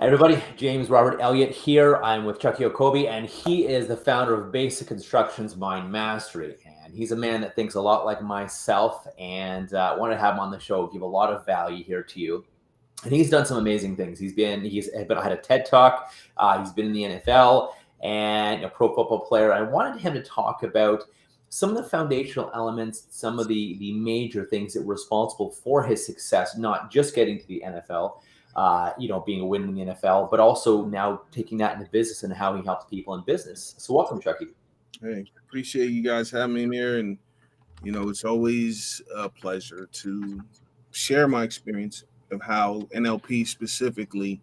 Hi everybody, James Robert Elliott here. I'm with Chucky Okobi, and he is the founder of Basic Constructions Mind Mastery. And he's a man that thinks a lot like myself, and I wanted to have him on the show, give a lot of value here to you. And he's done some amazing things. He's had a TED Talk. He's been in the NFL and a pro football player. I wanted him to talk about some of the foundational elements, some of the major things that were responsible for his success, not just getting to the NFL, being a win in the NFL, but also now taking that into business and how he helps people in business. So welcome, Chucky. Hey, appreciate you guys having me in here, and it's always a pleasure to share my experience of how NLP specifically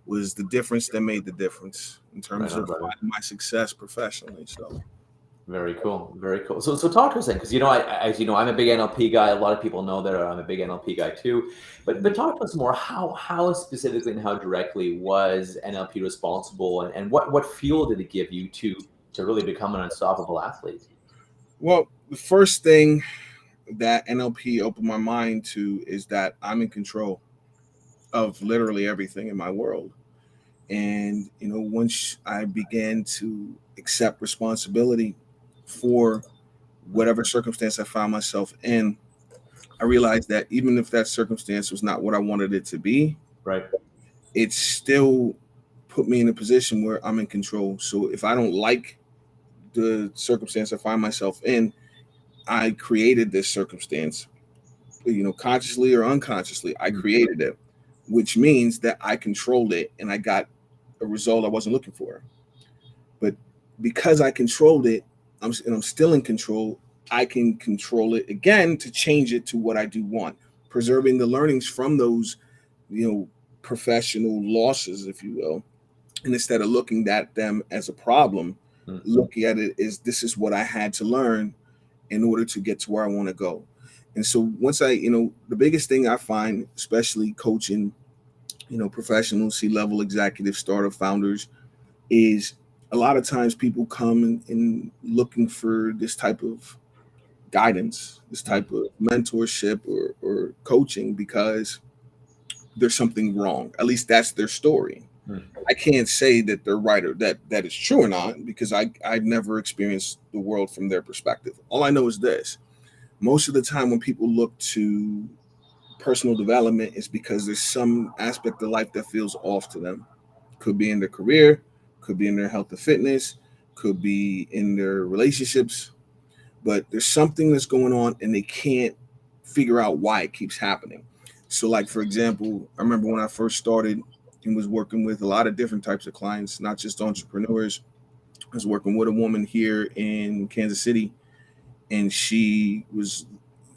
was the difference that made the difference in Right terms on, of brother. finding my success professionally. So, Very cool. Very cool. So talk to us then, because as you know, I'm a big NLP guy. A lot of people know that I'm a big NLP guy too. But talk to us more. How specifically and how directly was NLP responsible, and what fuel did it give you to really become an unstoppable athlete? well, the first thing that NLP opened my mind to is that I'm in control of literally everything in my world. And once I began to accept responsibility for whatever circumstance I found myself in, I realized that even if that circumstance was not what I wanted it to be, Right. it still put me in a position where I'm in control. So if I don't like the circumstance I find myself in, I created this circumstance, consciously or unconsciously, I created it, which means that I controlled it and I got a result I wasn't looking for. But because I controlled it, I'm still in control. I can control it again to change it to what I do want, preserving the learnings from those, you know, professional losses, if you will. And instead of looking at them as a problem, Mm. look at it as this is what I had to learn in order to get to where I want to go. And so once the biggest thing I find, especially coaching, professional C-level executive startup founders, is a lot of times people come in looking for this type of guidance, this Mm. type of mentorship or coaching because there's something wrong. At least that's their story. Mm. I can't say that they're right or that is true or not because I've never experienced the world from their perspective. All I know is this: most of the time when people look to personal development, it's because there's some aspect of life that feels off to them. Could be in their career, could be in their health and fitness, could be in their relationships, but there's something that's going on and they can't figure out why it keeps happening. So, like for example, I remember when I first started and was working with a lot of different types of clients, not just entrepreneurs. I was working with a woman here in Kansas City, and she was,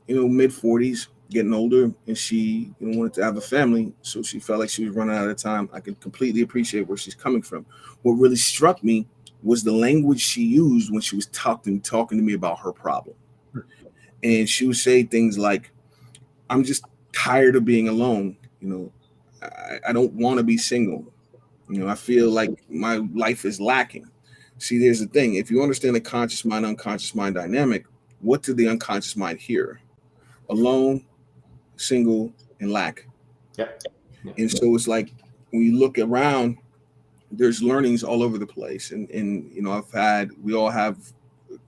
mid 40s, getting older, and she wanted to have a family. So she felt like she was running out of time. I could completely appreciate where she's coming from. What really struck me was the language she used when she was talking to me about her problem. And she would say things like, "I'm just tired of being alone. I don't want to be single. I feel like my life is lacking." See, there's the thing. If you understand the conscious mind, unconscious mind dynamic, what did the unconscious mind hear? Alone, single, and lack. Yep. Yep. And so it's like when you look around, there's learnings all over the place. And we all have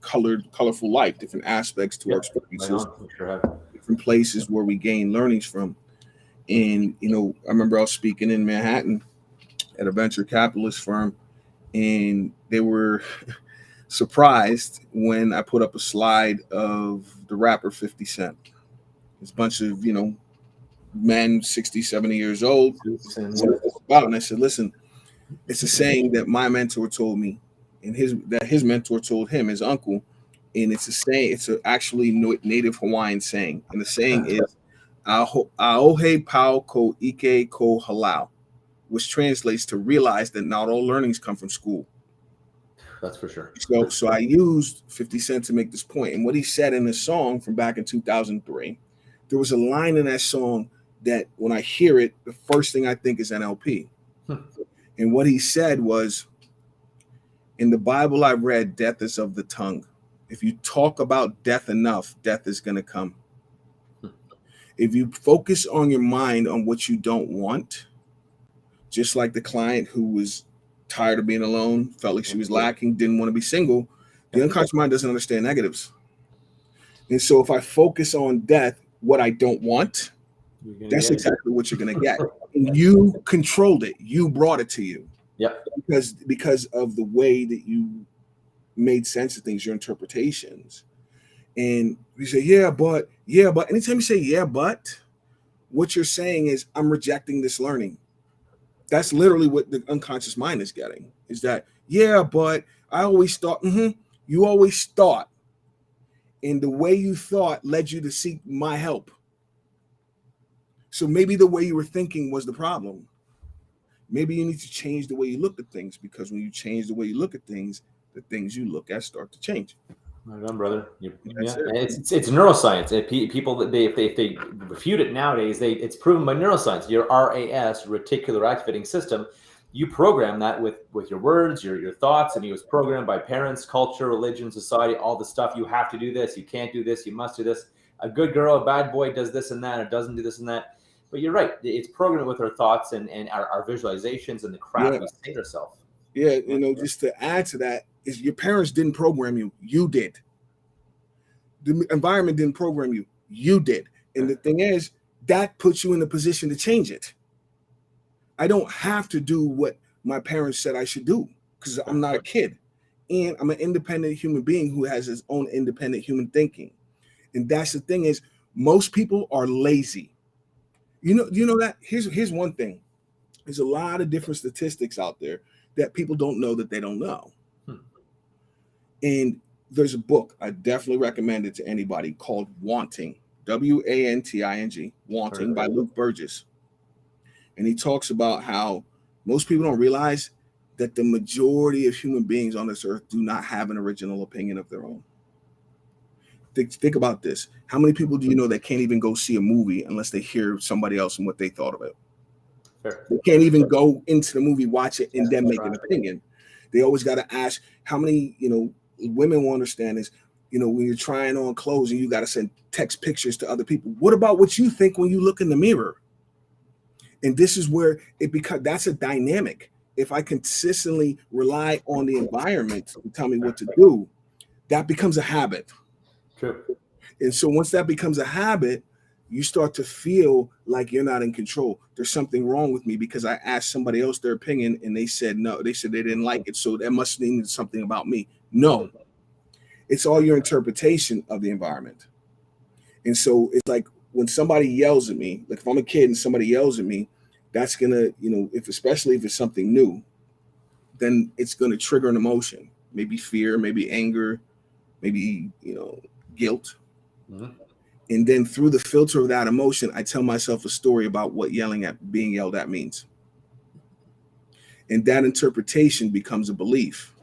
colorful life, different aspects to our Yep. Right experiences, on. We sure have. different places where we gain learnings from. And, I remember I was speaking in Manhattan at a venture capitalist firm, and they were surprised when I put up a slide of the rapper 50 Cent. It's a bunch of, men 60, 70 years old. What is this about? And I said, listen, it's a saying that my mentor told me, and his mentor told him, his uncle, and it's a saying. It's actually native Hawaiian saying, and the saying is "Aohe pau ko ike ko halau," which translates to realize that not all learnings come from school. That's for sure. So I used 50 Cent to make this point, and what he said in the song from back in 2003, there was a line in that song that when I hear it, the first thing I think is NLP. And what he said was, in the Bible I read, death is of the tongue. If you talk about death enough, death is going to come. If you focus on your mind on what you don't want, Just like the client who was tired of being alone, felt like she was lacking, didn't want to be single, the unconscious mind doesn't understand negatives. And so if I focus on death, what I don't want, that's exactly what you're going to get. And you controlled it. You brought it to you. Yep. Because of the way that you made sense of things, your interpretations. And you say, yeah, but anytime you say, yeah, but, what you're saying is, I'm rejecting this learning. That's literally what the unconscious mind is getting, is that, yeah, but I always thought, you always thought. And the way you thought led you to seek my help. So maybe the way you were thinking was the problem. Maybe you need to change the way you look at things, because when you change the way you look at things, the things you look at start to change. Right on, brother. It's neuroscience. People that if they refute it nowadays, it's proven by neuroscience. Your RAS, reticular activating system, you program that with your words, your thoughts, and it was programmed by parents, culture, religion, society, all the stuff. You have to do this. You can't do this. You must do this. A good girl, a bad boy does this and that, or doesn't do this and that. But you're right. It's programmed with our thoughts and our visualizations and the crap we say to ourselves. Yeah, just to add to that, is your parents didn't program you. You did. The environment didn't program you. You did. And the thing is, that puts you in a position to change it. I don't have to do what my parents said I should do, because I'm not a kid. And I'm an independent human being who has his own independent human thinking. And that's the thing, is most people are lazy. You know that? Here's one thing. There's a lot of different statistics out there that people don't know that they don't know. And there's a book I definitely recommend it to anybody called Wanting, Wanting, Wanting by Luke Burgess. And he talks about how most people don't realize that the majority of human beings on this earth do not have an original opinion of their own. Think about this. How many people do you know that can't even go see a movie unless they hear somebody else and what they thought of it? Sure. They can't even go into the movie, watch it, and then make an opinion. They always got to ask. How many, women will understand is, when you're trying on clothes and you got to send text pictures to other people. What about what you think when you look in the mirror? And this is where that's a dynamic. If I consistently rely on the environment to tell me what to do, that becomes a habit. True. And so once that becomes a habit, you start to feel like you're not in control. There's something wrong with me because I asked somebody else their opinion and they said no. They said they didn't like it. So that must mean something about me. No, it's all your interpretation of the environment. And so it's like when somebody yells at me, like if I'm a kid and somebody yells at me, that's gonna, especially if it's something new, then it's gonna trigger an emotion, maybe fear, maybe anger, maybe, guilt. Mm-hmm. And then through the filter of that emotion, I tell myself a story about what being yelled at means. And that interpretation becomes a belief.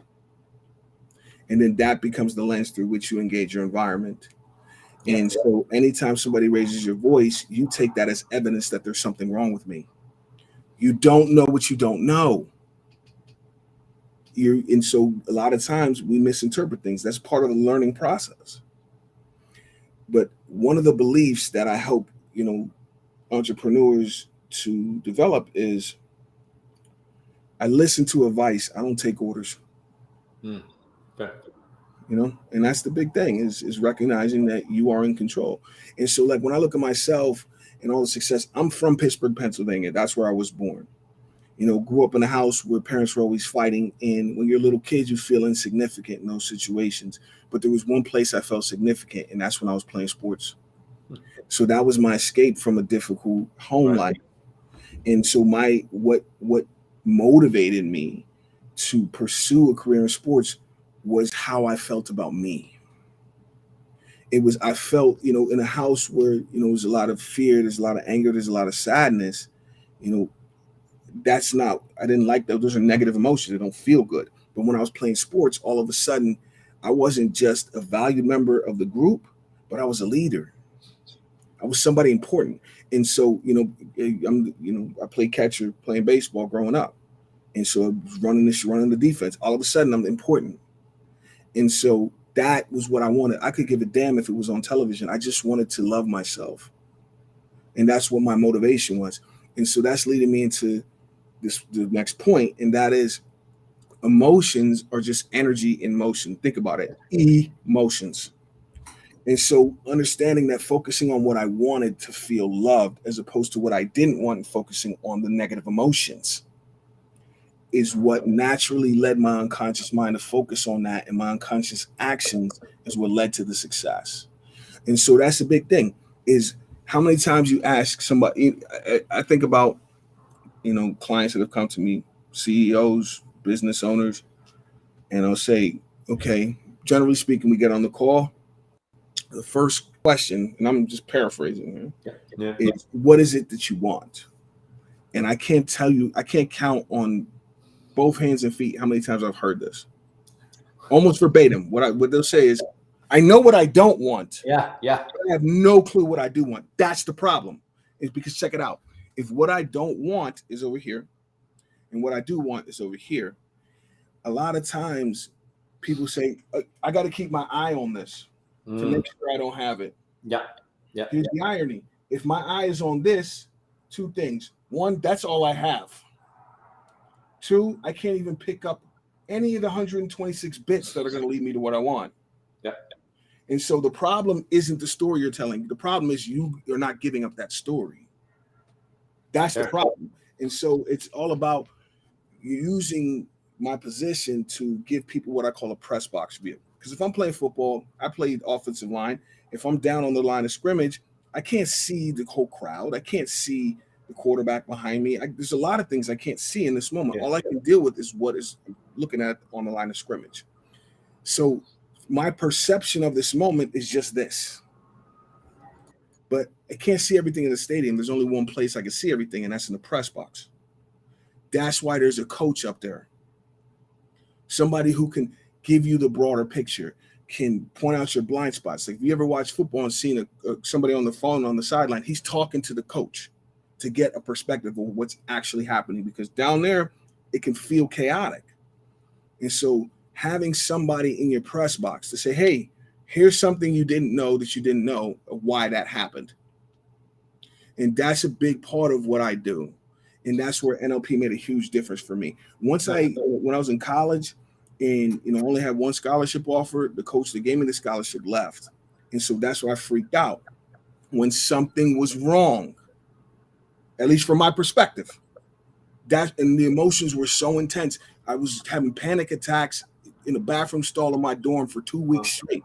And then that becomes the lens through which you engage your environment. And so anytime somebody raises your voice, you take that as evidence that there's something wrong with me. You don't know what you don't know. And so a lot of times we misinterpret things. That's part of the learning process. But one of the beliefs that I hope, entrepreneurs to develop is I listen to advice. I don't take orders. Okay. And that's the big thing is recognizing that you are in control. And so like when I look at myself and all the success, I'm from Pittsburgh, Pennsylvania. That's where I was born. Grew up in a house where parents were always fighting. And when you're a little kid, you feel insignificant in those situations. But there was one place I felt significant, and that's when I was playing sports. So that was my escape from a difficult home life. And so what motivated me to pursue a career in sports was how I felt about me. I felt, in a house where, there's a lot of fear, there's a lot of anger, there's a lot of sadness, I didn't like that. Those are negative emotions. They don't feel good. But when I was playing sports, all of a sudden, I wasn't just a valued member of the group, but I was a leader. I was somebody important. And so, I played catcher playing baseball growing up. And so I was running the defense. All of a sudden, I'm important. And so that was what I wanted. I could give a damn if it was on television. I just wanted to love myself. And that's what my motivation was. And so that's leading me into the next point, and that is emotions are just energy in motion. Think about it, emotions. And so understanding that focusing on what I wanted to feel loved as opposed to what I didn't want and focusing on the negative emotions is what naturally led my unconscious mind to focus on that, and my unconscious actions is what led to the success. And so that's a big thing, is how many times you ask somebody. I think about, clients that have come to me, CEOs, business owners, and I'll say, okay, generally speaking, we get on the call. The first question, and I'm just paraphrasing here, is what is it that you want? And I can't count on both hands and feet how many times I've heard this. Almost verbatim. What they'll say is, I know what I don't want. Yeah. I have no clue what I do want. That's the problem. Is because check it out. If what I don't want is over here, and what I do want is over here, a lot of times people say, I got to keep my eye on this to make sure I don't have it. Yeah. Here's the irony. If my eye is on this, two things. One, that's all I have. Two, I can't even pick up any of the 126 bits that are going to lead me to what I want. Yeah. And so the problem isn't the story you're telling. The problem is you're not giving up that story. That's the problem. And so it's all about using my position to give people what I call a press box view. Because if I'm playing football, I played offensive line. If I'm down on the line of scrimmage, I can't see the whole crowd. I can't see the quarterback behind me. There's a lot of things I can't see in this moment. All I can deal with is what is looking at on the line of scrimmage. So my perception of this moment is just this. But I can't see everything in the stadium. There's only one place I can see everything, and that's in the press box. That's why there's a coach up there. Somebody who can give you the broader picture, can point out your blind spots. Like if you ever watch football and seen somebody on the phone on the sideline, he's talking to the coach to get a perspective of what's actually happening, because down there it can feel chaotic. And so having somebody in your press box to say, hey, here's something you didn't know that you didn't know of why that happened. And that's a big part of what I do. And that's where NLP made a huge difference for me. When I was in college and, only had one scholarship offer, the coach that gave me the scholarship left. And so that's why I freaked out when something was wrong, at least from my perspective. And the emotions were so intense. I was having panic attacks in the bathroom stall of my dorm for 2 weeks straight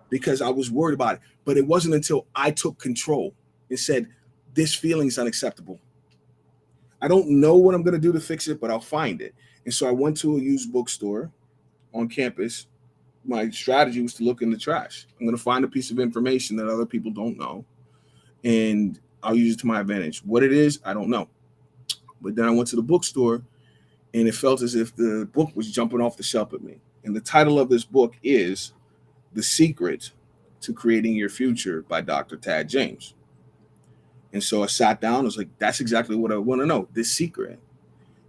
because I was worried about it. But it wasn't until I took control and said, this feeling is unacceptable. I don't know what I'm going to do to fix it, but I'll find it. And so I went to a used bookstore on campus. My strategy was to look in the trash. I'm going to find a piece of information that other people don't know, and I'll use it to my advantage. What it is, I don't know. But then I went to the bookstore, and it felt as if the book was jumping off the shelf at me. And the title of this book is The Secret to Creating Your Future by Dr. Tad James. And so I sat down. I was like, that's exactly what I want to know, this secret.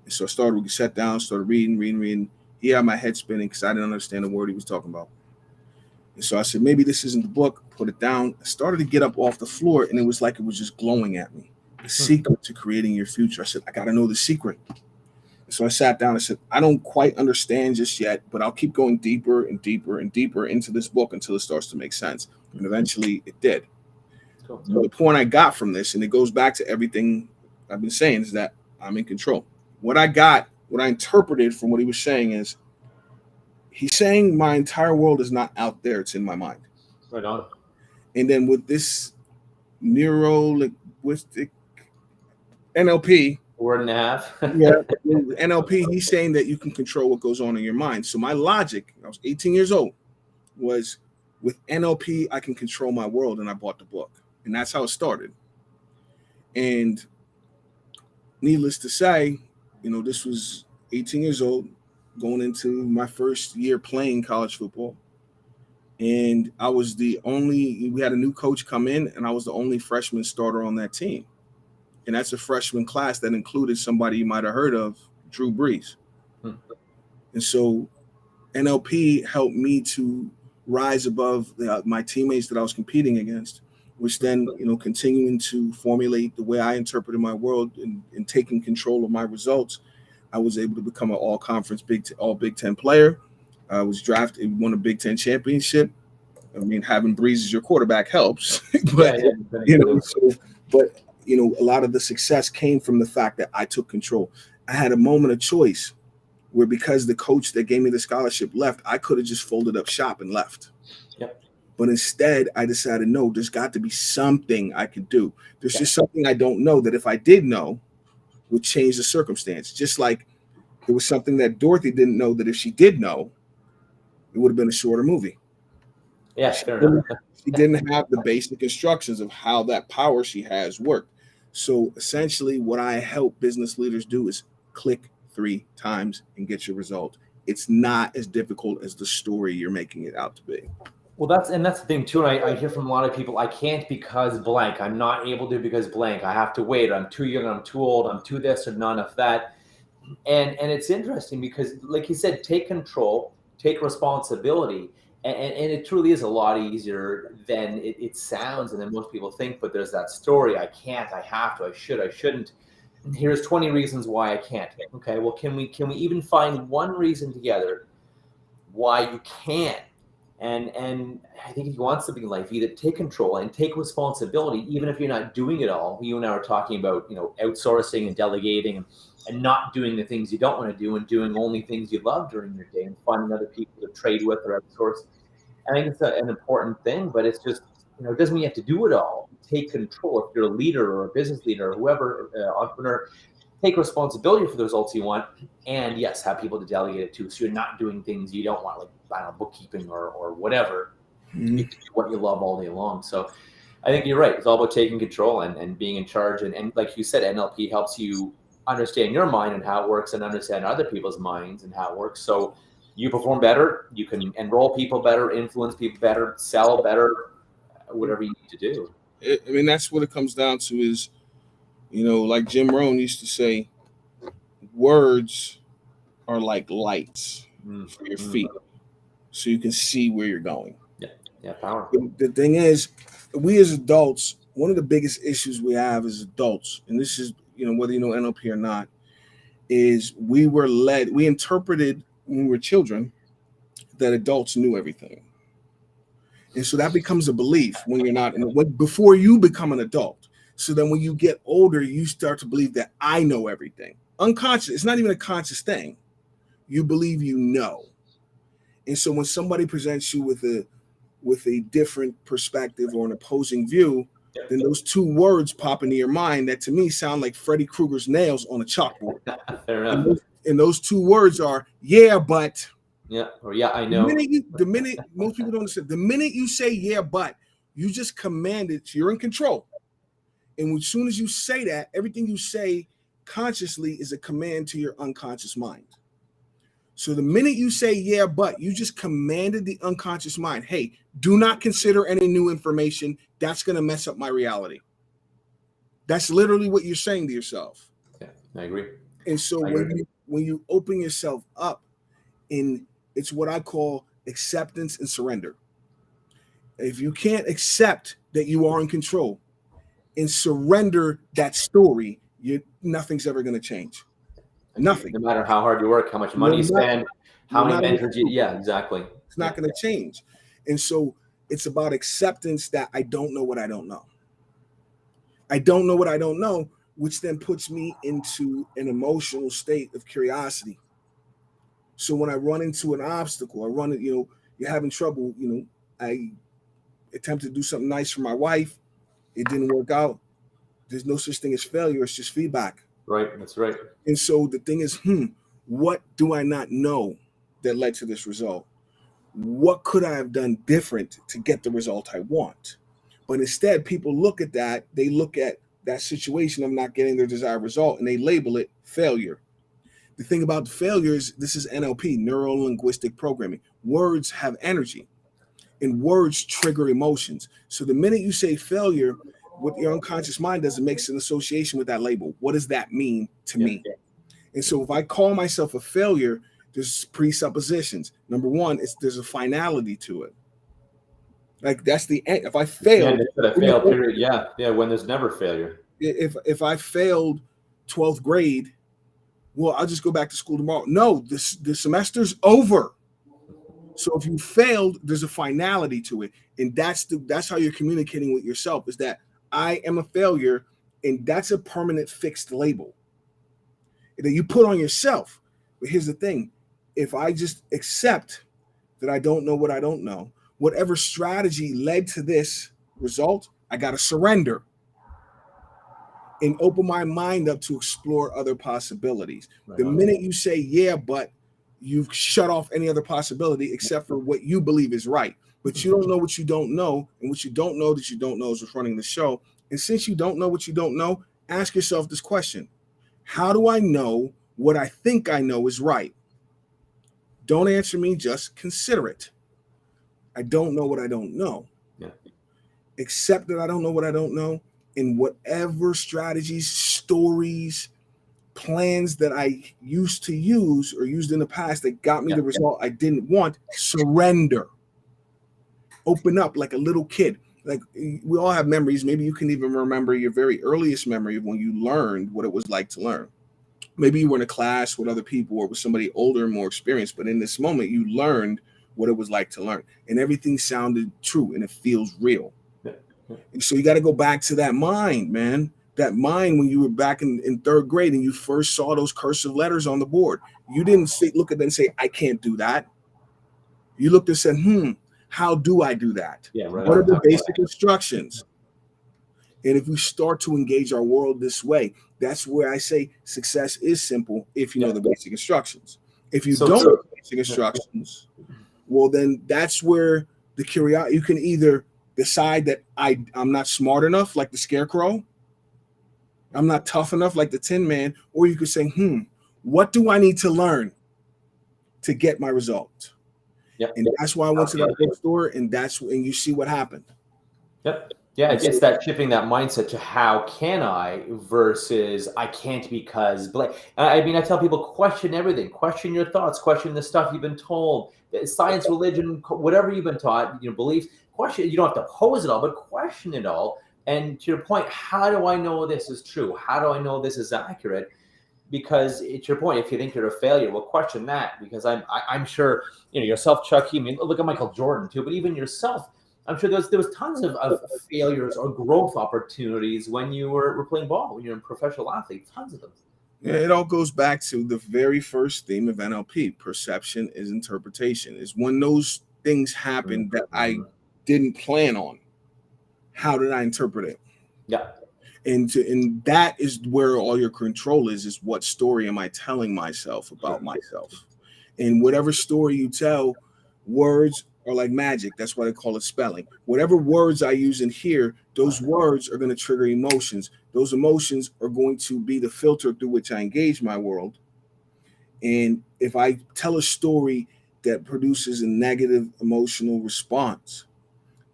And so I sat down, started reading. He had my head spinning because I didn't understand the word he was talking about. And so I said, maybe this isn't the book. Put it down. I started to get up off the floor, and it was like it was just glowing at me. The secret to creating your future. I said, I got to know the secret. And so I sat down. I said, I don't quite understand just yet, but I'll keep going deeper and deeper and deeper into this book until it starts to make sense. And eventually it did. So the point I got from this, and it goes back to everything I've been saying, is that I'm in control. What I interpreted from what he was saying is, he's saying my entire world is not out there, it's in my mind. Right on. And then with this neurolinguistic NLP, word and a half. NLP, he's saying that you can control what goes on in your mind. So my logic, I was 18 years old, was with NLP, I can control my world, and I bought the book. And that's how it started. And needless to say, this was 18 years old, going into my first year playing college football. And we had a new coach come in, and I was the only freshman starter on that team. And that's a freshman class that included somebody you might have heard of, Drew Brees. And so NLP helped me to rise above my teammates that I was competing against, which then, continuing to formulate the way I interpreted my world and taking control of my results, I was able to become an all-conference all Big Ten player. I was drafted, won a Big Ten championship. I mean, having Breeze as your quarterback helps, but a lot of the success came from the fact that I took control. I had a moment of choice where, because the coach that gave me the scholarship left, I could have just folded up shop and left. Yep. But instead, I decided, no, there's got to be something I could do. There's just something I don't know that if I did know would change the circumstance. Just like there was something that Dorothy didn't know that if she did know, it would have been a shorter movie. Yeah, fair enough. She didn't have the basic instructions of how that power she has worked. So essentially what I help business leaders do is click 3 times and get your result. It's not as difficult as the story you're making it out to be. Well, that's the thing too. And I hear from a lot of people, I can't because blank. I'm not able to because blank. I have to wait. I'm too young. I'm too old. I'm too this or none of that. And it's interesting because, like you said, take control, take responsibility. And it truly is a lot easier than it sounds and than most people think. But there's that story. I can't, I have to, I should, I shouldn't. Here's 20 reasons why I can't. Okay, well, can we even find one reason together why you can? And I think if you want something in life, either take control and take responsibility, even if you're not doing it all. You and I were talking about, outsourcing and delegating and not doing the things you don't want to do and doing only things you love during your day and finding other people to trade with or outsource. I think it's an important thing, but it's just, it doesn't mean you have to do it all. Take control. If you're a leader or a business leader or whoever, entrepreneur, take responsibility for the results you want, and yes, have people to delegate it to. So you're not doing things you don't want, like, I don't know, bookkeeping or whatever. Mm-hmm. You can do what you love all day long. So I think you're right. It's all about taking control and being in charge. And like you said, NLP helps you understand your mind and how it works and understand other people's minds and how it works. So you perform better, you can enroll people better, influence people better, sell better, whatever you need to do. I mean, that's what it comes down to is, like Jim Rohn used to say, words are like lights for your feet, so you can see where you're going. Yeah, power. The thing is, we as adults, one of the biggest issues we have as adults, and this is, whether you know NLP or not, is we interpreted when we were children that adults knew everything. And so that becomes a belief when you're not, before you become an adult. So then when you get older, you start to believe that I know everything. Unconscious, it's not even a conscious thing. You believe you know. And so when somebody presents you with a different perspective or an opposing view, then those 2 words pop into your mind that to me sound like Freddy Krueger's nails on a chalkboard. Fair enough. And those 2 words are, yeah, but. Yeah, or yeah, I know. The minute most people don't understand, the minute you say yeah, but, you just commanded, you're in control. And as soon as you say that, everything you say consciously is a command to your unconscious mind. So the minute you say yeah, but, you just commanded the unconscious mind, hey, do not consider any new information. That's going to mess up my reality. That's literally what you're saying to yourself. Yeah, I agree. And so when you open yourself up, it's what I call acceptance and surrender. If you can't accept that you are in control and surrender that story, nothing's ever going to change. Nothing. No matter how hard you work, how much money you spend, how many mentors you. Yeah, exactly. It's not going to change. And so it's about acceptance that I don't know what I don't know. I don't know what I don't know, which then puts me into an emotional state of curiosity. So when I run into an obstacle, you're having trouble, I attempted to do something nice for my wife. It didn't work out. There's no such thing as failure. It's just feedback. Right. That's right. And so the thing is, what do I not know that led to this result? What could I have done different to get the result I want? But instead, people look at that. They look at that situation of not getting their desired result, and they label it failure. The thing about the failure is, this is NLP, neuro-linguistic programming. Words have energy, and words trigger emotions. So the minute you say failure, what your unconscious mind does, it makes an association with that label. What does that mean to me? And so if I call myself a failure, there's presuppositions. Number one, there's a finality to it. Like that's the end. If I Yeah, failed, instead of fail period. Yeah, when there's never failure. if I failed 12th grade, well, I'll just go back to school tomorrow. No, the semester's over. So if you failed, there's a finality to it, and that's how you're communicating with yourself, is that I am a failure, and that's a permanent fixed label that you put on yourself. But here's the thing: if I just accept that I don't know what I don't know, whatever strategy led to this result, I got to surrender and open my mind up to explore other possibilities. Right The on. minute you say, yeah, but you've shut off any other possibility except for what you believe is right. But you don't know what you don't know, and what you don't know that you don't know is what's running the show. And since you don't know what you don't know, ask yourself this question: how do I know what I think I know is right? Don't answer me, just consider it. I don't know what I don't know. Yeah. Accept that I don't know what I don't know, and whatever strategies, stories, plans that I used to use or used in the past that got me the result I didn't want, surrender. Open up like a little kid. Like, we all have memories. Maybe you can even remember your very earliest memory of when you learned what it was like to learn. Maybe you were in a class with other people or with somebody older and more experienced, but in this moment you learned what it was like to learn, and everything sounded true and it feels real. And so you got to go back to that mind, man. That mind when you were back in third grade and you first saw those cursive letters on the board. You didn't look at them and say, I can't do that. You looked and said, how do I do that? Yeah, right. What are the basic instructions? And if we start to engage our world this way, that's where I say success is simple if you know the basic instructions. If you don't know the basic instructions, well, then that's where the curiosity, you can either decide that I'm not smart enough like the Scarecrow, I'm not tough enough like the Tin Man, or you could say, what do I need to learn to get my result? Yep. And that's why I went to that bookstore, and you see what happened. Yep. Yeah, it's that shifting that mindset to how can I versus I can't because. I mean, I tell people, question everything, question your thoughts, question the stuff you've been told, science, religion, whatever you've been taught, beliefs. Question. You don't have to oppose it all, but question it all. And to your point, how do I know this is true? How do I know this is accurate? Because it's your point. If you think you're a failure, well, question that. Because I'm sure yourself, Chucky. I mean, look at Michael Jordan too. But even yourself, I'm sure there was tons of failures or growth opportunities when you were playing ball, when you're a professional athlete. Tons of them. Yeah, it all goes back to the very first theme of NLP: perception is interpretation. Is when those things happen that I didn't plan on. How did I interpret it? Yeah. And that is where all your control is what story am I telling myself about myself? And whatever story you tell, words are like magic. That's why they call it spelling. Whatever words I use in here, those words are going to trigger emotions. Those emotions are going to be the filter through which I engage my world. And if I tell a story that produces a negative emotional response,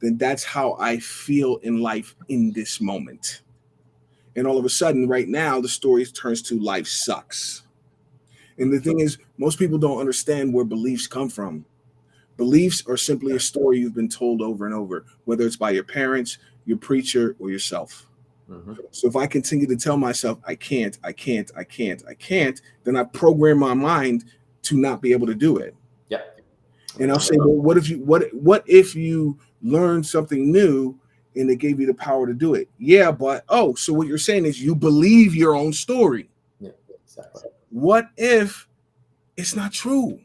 then that's how I feel in life in this moment. And all of a sudden, right now, the story turns to life sucks. And the thing is, most people don't understand where beliefs come from. Beliefs are simply a story you've been told over and over, whether it's by your parents, your preacher, or yourself. So if I continue to tell myself, I can't, then I program my mind to not be able to do it. Yeah. And I'll say, well, what if you learn something new and they gave you the power to do it? Yeah, but so what you're saying is you believe your own story. Yeah, exactly. What if it's not true?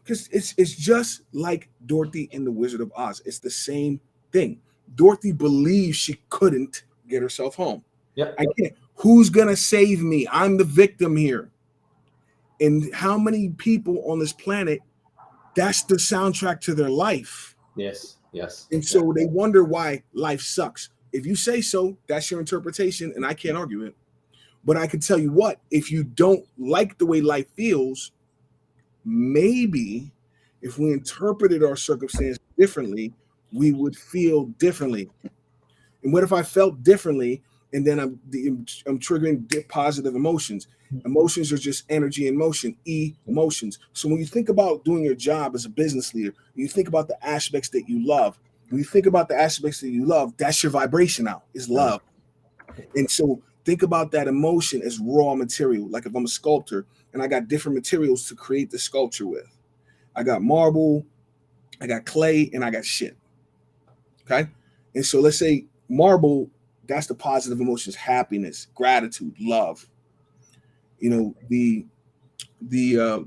Because it's just like Dorothy in The Wizard of Oz. It's the same thing. Dorothy believes she couldn't get herself home. Yeah. I can't. Who's gonna save me? I'm the victim here. And how many people on this planet, that's the soundtrack to their life. Yes. And so they wonder why life sucks. If you say so, that's your interpretation, and I can't argue it. But I can tell you what, if you don't like the way life feels, maybe if we interpreted our circumstance differently, we would feel differently. And what if I felt differently, and then I'm triggering positive emotions? Emotions are just energy in motion, emotions. So when you think about doing your job as a business leader, you think about the aspects that you love. when you think about the aspects that you love, that's your vibration now, is love. And so think about that emotion as raw material. Like if I'm a sculptor and I got different materials to create the sculpture with, I got marble, I got clay, and I got shit. Okay. And so let's say marble, that's the positive emotions, happiness, gratitude, love. You know, the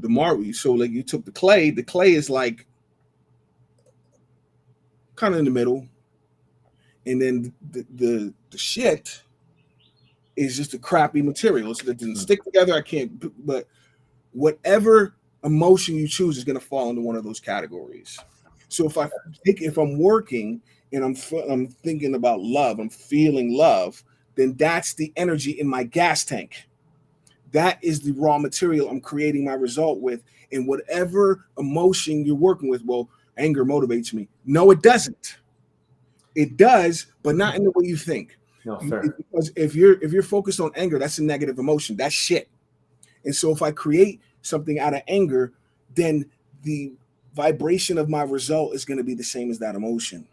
marble. So like you took the clay is like kind of in the middle. And then the shit is just a crappy material. So that didn't stick together. I can't, but whatever emotion you choose is going to fall into one of those categories. So if I'm working and I'm thinking about love, I'm feeling love, then that's the energy in my gas tank. That is the raw material I'm creating my result with. And whatever emotion you're working with, well, anger motivates me. No, it doesn't. It does, but not in the way you think. No, fair. Because if you're focused on anger, that's a negative emotion. That's shit. And so if I create something out of anger, then the vibration of my result is going to be the same as that emotion.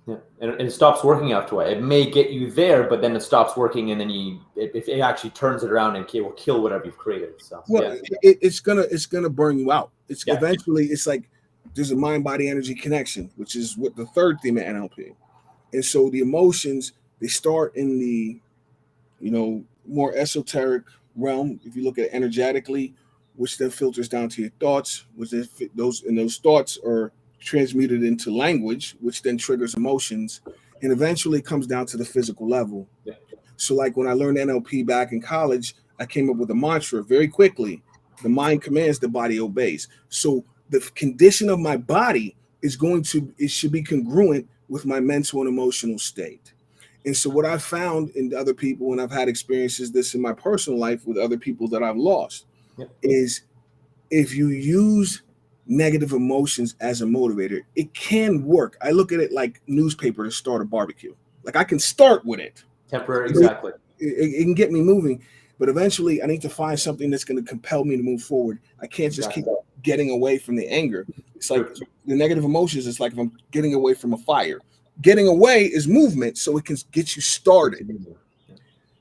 Yeah, and it stops working after a while. It may get you there, but then it stops working, and then it actually turns it around and will kill whatever you've created. So well, yeah. it's gonna burn you out. It's eventually it's like there's a mind-body energy connection, which is what the third theme of NLP. And so the emotions, they start in the, more esoteric realm. If you look at it energetically, which then filters down to your thoughts, which then those thoughts are transmuted into language, which then triggers emotions, and eventually comes down to the physical level. Yeah. So like when I learned NLP back in college, I came up with a mantra very quickly. The mind commands, the body obeys. So the condition of my body it should be congruent with my mental and emotional state. And so what I've found in other people, and I've had experiences this in my personal life with other people that I've lost, is if you use negative emotions as a motivator, it can work. I look at it like newspaper to start a barbecue. Like I can start with it. Temporary, exactly. It can get me moving, but eventually I need to find something that's going to compel me to move forward. I can't just keep getting away from the anger. It's like the negative emotions. It's like if I'm getting away from a fire. Getting away is movement, so it can get you started.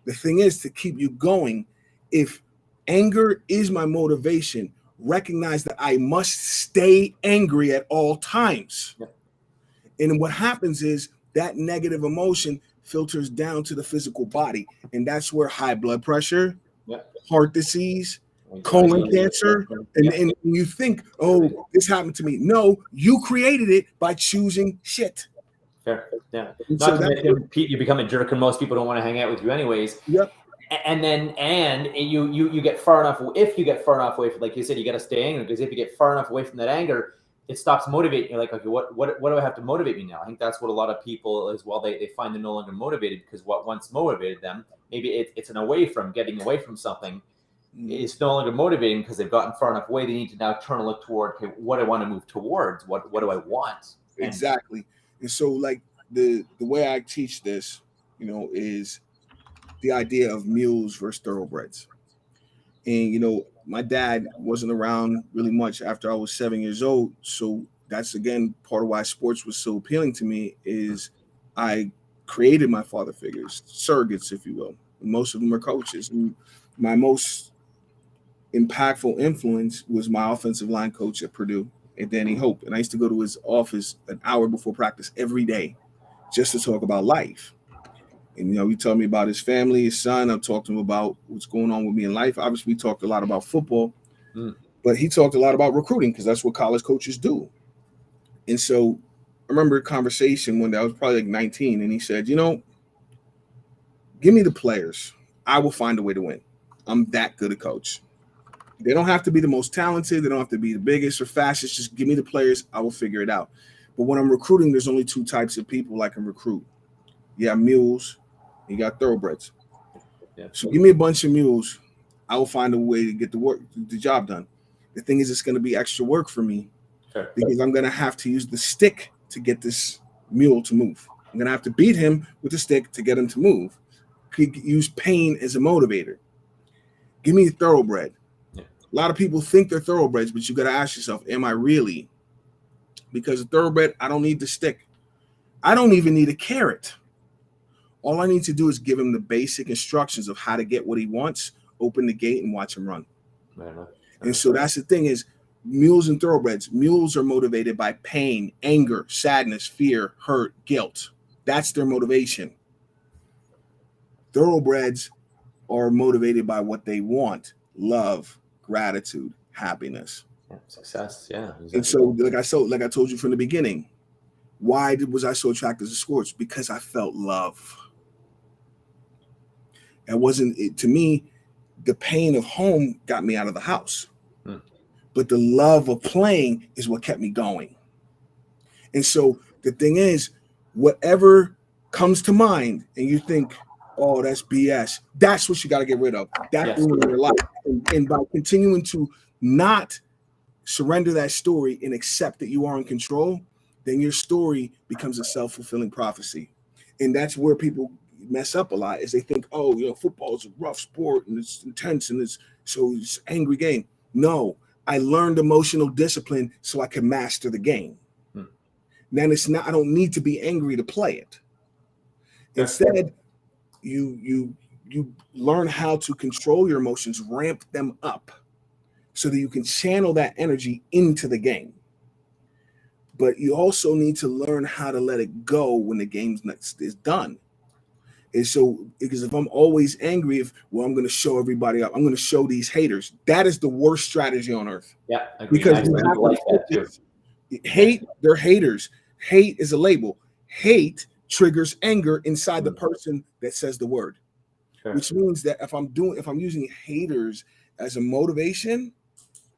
The thing is to keep you going. If anger is my motivation, recognize that I must stay angry at all times. And what happens is that negative emotion filters down to the physical body. And that's where high blood pressure, heart disease, colon cancer, and you think, oh, this happened to me. No, you created it by choosing shit. Fair. Yeah. Not to mention, you become a jerk, and most people don't want to hang out with you anyways. Yep. And you get far enough. If you get far enough away from, like you said, you got to stay angry, because if you get far enough away from that anger, it stops motivating you. Like, okay, what do I have to motivate me now? I think that's what a lot of people as well. They find they're no longer motivated, because what once motivated them, maybe it's an getting away from something. It's no longer motivating because they've gotten far enough away. They need to now turn and look toward, okay, what I want to move towards. What do I want? Exactly. And so like the way I teach this, is the idea of mules versus thoroughbreds. And, my dad wasn't around really much after I was 7 years old. So that's, again, part of why sports was so appealing to me is I created my father figures, surrogates, if you will. Most of them are coaches. And my most impactful influence was my offensive line coach at Purdue, and Danny Hope. And I used to go to his office an hour before practice every day just to talk about life. And, he told me about his family, his son. I talked to him about what's going on with me in life. Obviously, we talked a lot about football, but he talked a lot about recruiting, because that's what college coaches do. And so I remember a conversation one day, I was probably like 19, and he said, give me the players. I will find a way to win. I'm that good a coach. They don't have to be the most talented. They don't have to be the biggest or fastest. Just give me the players. I will figure it out. But when I'm recruiting, there's only two types of people I can recruit. You got mules, you got thoroughbreds. Yeah. So give me a bunch of mules. I will find a way to get the job done. The thing is, it's going to be extra work for me, because I'm going to have to use the stick to get this mule to move. I'm going to have to beat him with the stick to get him to move. Could use pain as a motivator. Give me a thoroughbred. A lot of people think they're thoroughbreds, but you got to ask yourself, am I really? Because a thoroughbred, I don't need the stick. I don't even need a carrot. All I need to do is give him the basic instructions of how to get what he wants, open the gate, and watch him run. And so that's the thing is, mules and thoroughbreds. Mules are motivated by pain, anger, sadness, fear, hurt, guilt. That's their motivation. Thoroughbreds are motivated by what they want: love, gratitude, happiness, success. Yeah. Exactly. And so, like I told you from the beginning, why was I so attracted to sports? Because I felt love. To me, the pain of home got me out of the house. But the love of playing is what kept me going. And so the thing is, whatever comes to mind and you think, oh, that's BS, that's what you got to get rid of. That's ruining your life. And by continuing to not surrender that story and accept that you are in control, then your story becomes a self-fulfilling prophecy. And that's where people mess up a lot, is they think, oh, football is a rough sport and it's intense and it's angry game. No, I learned emotional discipline so I can master the game. Then I don't need to be angry to play it. Instead, you learn how to control your emotions, ramp them up so that you can channel that energy into the game. But you also need to learn how to let it go when the game is done. And so, because if I'm always angry, I'm going to show everybody up, I'm going to show these haters. That is the worst strategy on earth. Yeah, because I like that too. Hate, they're haters. Hate is a label. Hate triggers anger inside the person that says the word, which means that if I'm using haters as a motivation,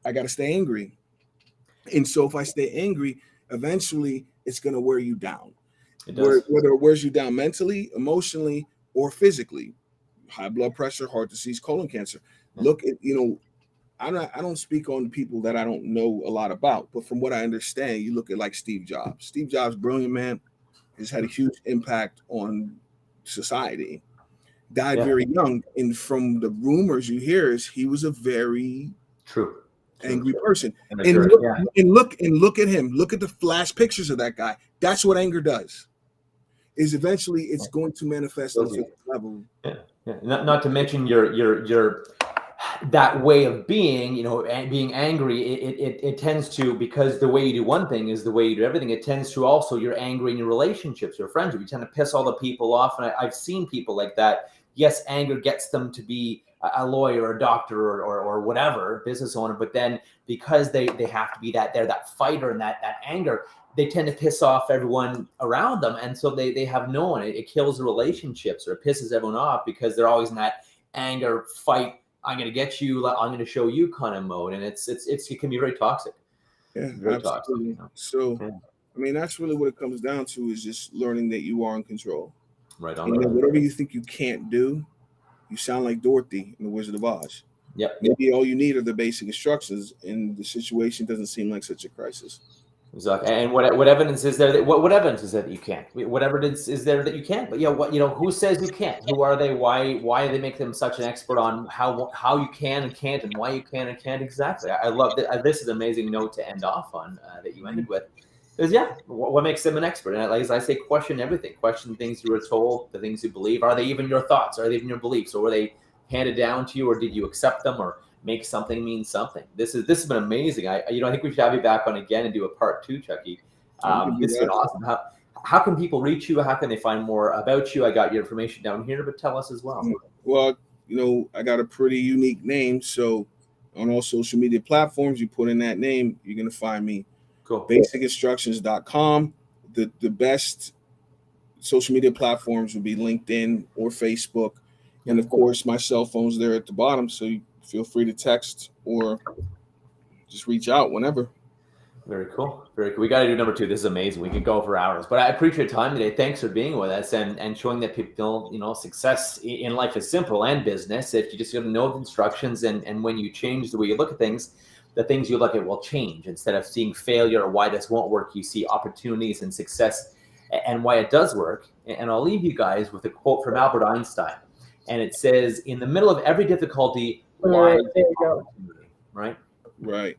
I got to stay angry. And so if I stay angry, eventually it's going to wear you down. Whether it wears you down mentally, emotionally, or physically. High blood pressure, heart disease, colon cancer. Look at, I don't speak on people that I don't know a lot about, but from what I understand, you look at like Steve Jobs. Steve Jobs, brilliant man, has had a huge impact on society. Died very young, and from the rumors you hear is he was a very angry person. And look at him. Look at the flash pictures of that guy. That's what anger does. Is eventually it's going to manifest on a level. Not to mention your that way of being, and being angry. It tends to, because the way you do one thing is the way you do everything. It tends to also, you're angry in your relationships, your friendship. You tend to piss all the people off, and I've seen people like that. Yes, anger gets them to be a lawyer, a doctor, or whatever, business owner. But then because they have to be that fighter and that anger, they tend to piss off everyone around them. And so they have no one. It kills the relationships, or it pisses everyone off because they're always in that anger fight. I'm going to get you, I'm going to show you kind of mode. And it can be very toxic. Yeah, very absolutely. Toxic. So, I mean, that's really what it comes down to, is just learning that you are in control. Right on. And whatever you think you can't do, you sound like Dorothy in The Wizard of Oz. Yep. Maybe all you need are the basic instructions, and the situation doesn't seem like such a crisis. Exactly. And what evidence is there that what evidence is that you can't? What evidence is there that you can't? But who says you can't? Who are they? Why do they make them such an expert on how you can and can't, and why you can and can't? Exactly. I love that. This is an amazing note to end off on that you ended with. Because what makes them an expert? And as I say, question everything. Question things you were told, the things you believe. Are they even your thoughts? Are they even your beliefs? Or were they handed down to you, or did you accept them, or make something mean something? This has been amazing. I think we should have you back on again and do a part 2, Chucky. This has been awesome. How can people reach you? How can they find more about you? I got your information down here, but tell us as well. Well, I got a pretty unique name. So on all social media platforms, you put in that name, you're going to find me. Cool. Basicinstructions.com. The best social media platforms would be LinkedIn or Facebook. And of course, my cell phone's there at the bottom. So you feel free to text or just reach out whenever. Very cool. Very cool. We got to do number 2. This is amazing. We could go for hours, but I appreciate your time today. Thanks for being with us and showing that people, success in life is simple, and business. If you just got to know the instructions, and when you change the way you look at things, the things you look at will change. Instead of seeing failure or why this won't work, you see opportunities and success and why it does work. And I'll leave you guys with a quote from Albert Einstein. And it says, in the middle of every difficulty lies opportunity. Right? Right.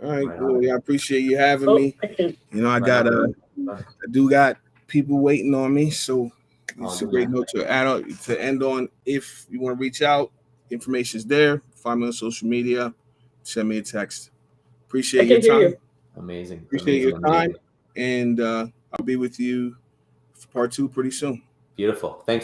All right. Well, I appreciate you having me. I do got people waiting on me. So All it's a good, great man. note to end on. If you want to reach out, information is there. Find me on social media. Send me a text. Appreciate your time. Amazing. Appreciate Amazing. your time. Amazing. And I'll be with you for part 2 pretty soon. Beautiful. Thanks.